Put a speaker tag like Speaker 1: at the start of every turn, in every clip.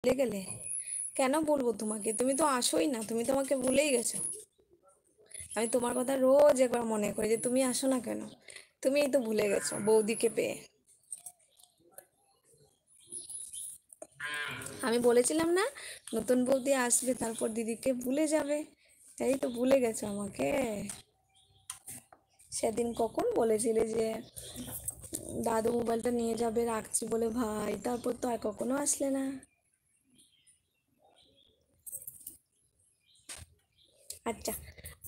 Speaker 1: ভুলে গেলে? কেন বলবো তোমাকে? তুমি তো আসোই না, তুমি তো আমাকে ভুলেই গেছো। আমি তোমার কথা রোজ একবার মনে করি যে তুমি আসো না কেন। তুমি এই তো ভুলে গেছো বৌদিকে পেয়ে। আমি বলেছিলাম না, নতুন বৌদি আসবে তারপর দিদিকে ভুলে যাবে। এই তো ভুলে গেছো আমাকে। সেদিন কখন বলেছিলে যে দাদু মোবাইলটা নিয়ে যাবে, রাখছি বলে ভাই, তারপর তো আর কখনো আসলে না। আচ্ছা,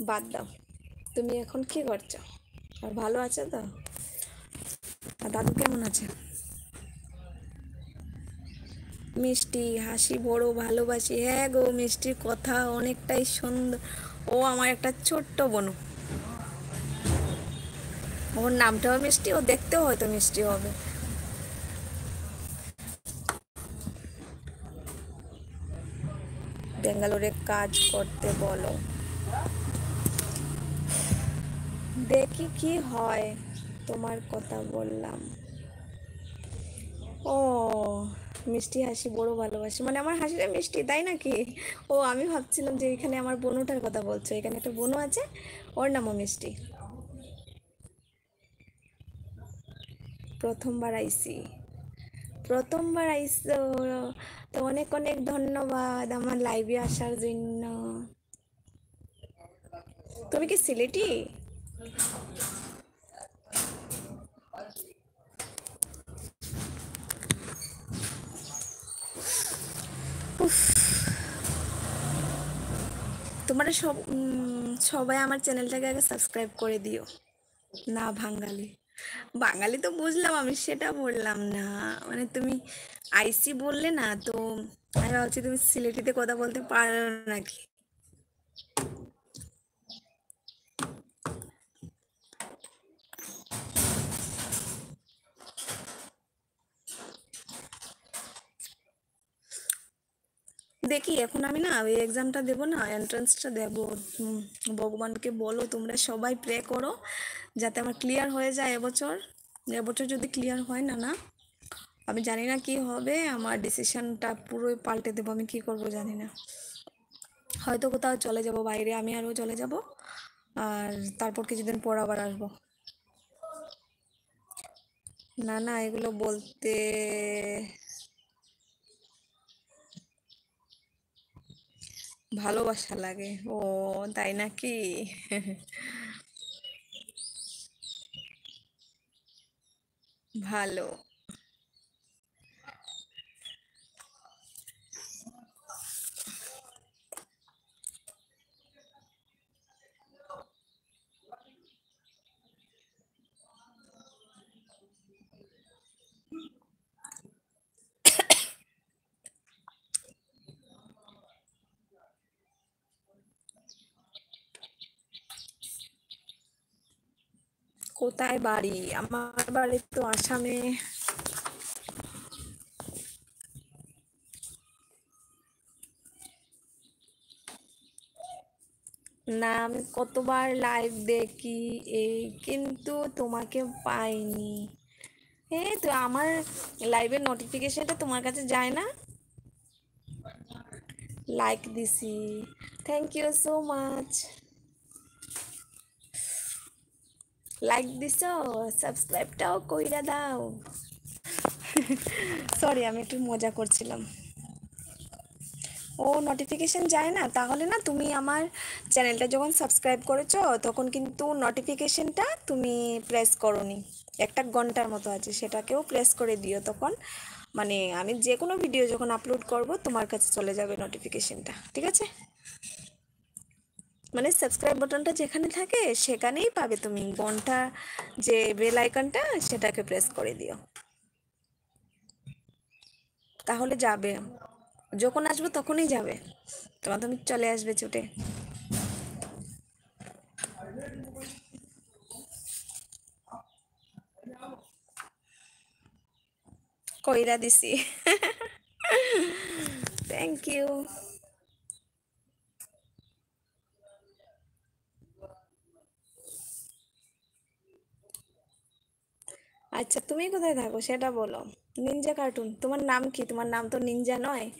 Speaker 1: বাদ দাও। তুমি এখন কি করছো? আর ভালো আছো তো? আর দাদু কেমন আছে? মিষ্টি হাসি বড় ভালোবাসি, হ্যাঁ গো, মিষ্টির কথা অনেকটাই সুন্দর। ও আমার একটা ছোট্ট বোনু। ওর নামটাও মিষ্টি, ও দেখতেও হয়তো মিষ্টি হবে। ব্যাঙ্গালোরে কাজ করতে বলো, দেখি কি হয়। তোমার কথা বললাম। ও, মিষ্টি হাসি বড় ভালোবাসি মানে আমার হাসিটা মিষ্টি, তাই নাকি? ও, আমি ভাবছিলাম যে এখানে আমার বোনটার কথা বলছো। এখানে একটা বোনও আছে, ওর নামও মিষ্টি। প্রথমবার আইসি। প্রথমবার আইসো? তো অনেক অনেক ধন্যবাদ আমার লাইভে আসার জন্য। তুমি কি সিলেটি? তোমরা সবাই আমার চ্যানেলটাকে আগে সাবস্ক্রাইব করে দিও। না বাঙালি। বাঙালি তো বুঝলাম, আমি সেটা বললাম না। মানে তুমি আইসি বললে না তো, আমি ভাবছি তুমি সিলেটিতে কথা বলতে পারো নাকি। দেখি এখন আমি না ওই এক্সামটা দেবো না, এন্ট্রান্সটা দেবো। হুম, ভগবানকে বলো তোমরা সবাই প্রে করো যাতে আমার ক্লিয়ার হয়ে যায় এবছর। এবছর যদি ক্লিয়ার হয় না, আমি জানি না কি হবে, আমার ডিসিশনটা পুরোই পাল্টে দেবো। আমি কি করব জানি না। হয়তো কোথাও চলে যাব বাইরে, আমি আরও চলে যাব। আর তারপর কিছুদিন পর আবার আসবো। না না, এগুলো বলতে ভালোবাসা লাগে। ও, তাই নাকি? ভালো। কোথায় বাড়ি? আমার বাড়ি তো আসামে। না, আমি কতবার লাইভ দেখি, এই কিন্তু তোমাকে পাইনি। এই তো আমার লাইভের নোটিফিকেশনটা তোমার কাছে যায় না। লাইক দিছি, thank you so much. Like দিছো, সাবস্ক্রাইবটাও কইরা দাও। সরি, আমি একটু মজা করছিলাম। ও, নোটিফিকেশন যায় না? তাহলে না, তুমি আমার চ্যানেলটা যখন সাবস্ক্রাইব করেছো তখন কিন্তু নোটিফিকেশনটা তুমি প্রেস করোনি। একটা ঘন্টার মতো আছে, সেটাকেও প্রেস করে দিও তখন। মানে আমি যে কোনো ভিডিও যখন আপলোড করব তোমার কাছে চলে যাবে নোটিফিকেশনটা, ঠিক আছে? মানে সাবস্ক্রাইব বাটনটা যেখানে থাকে সেখানেই পাবে তুমি ঘন্টা, যে বেল আইকনটা সেটাকে প্রেস করে দিও, তাহলে যাবে। যখন আসবে তখনই যাবে, তোমার তুমি চলে আসবে ছুটে। কইরা দিছি। Thank you. আচ্ছা, তুমি কোথায় থাকো সেটা বলো। নিনজা কার্টুন, তোমার নাম কি? তোমার নাম তো নিনজা নয়।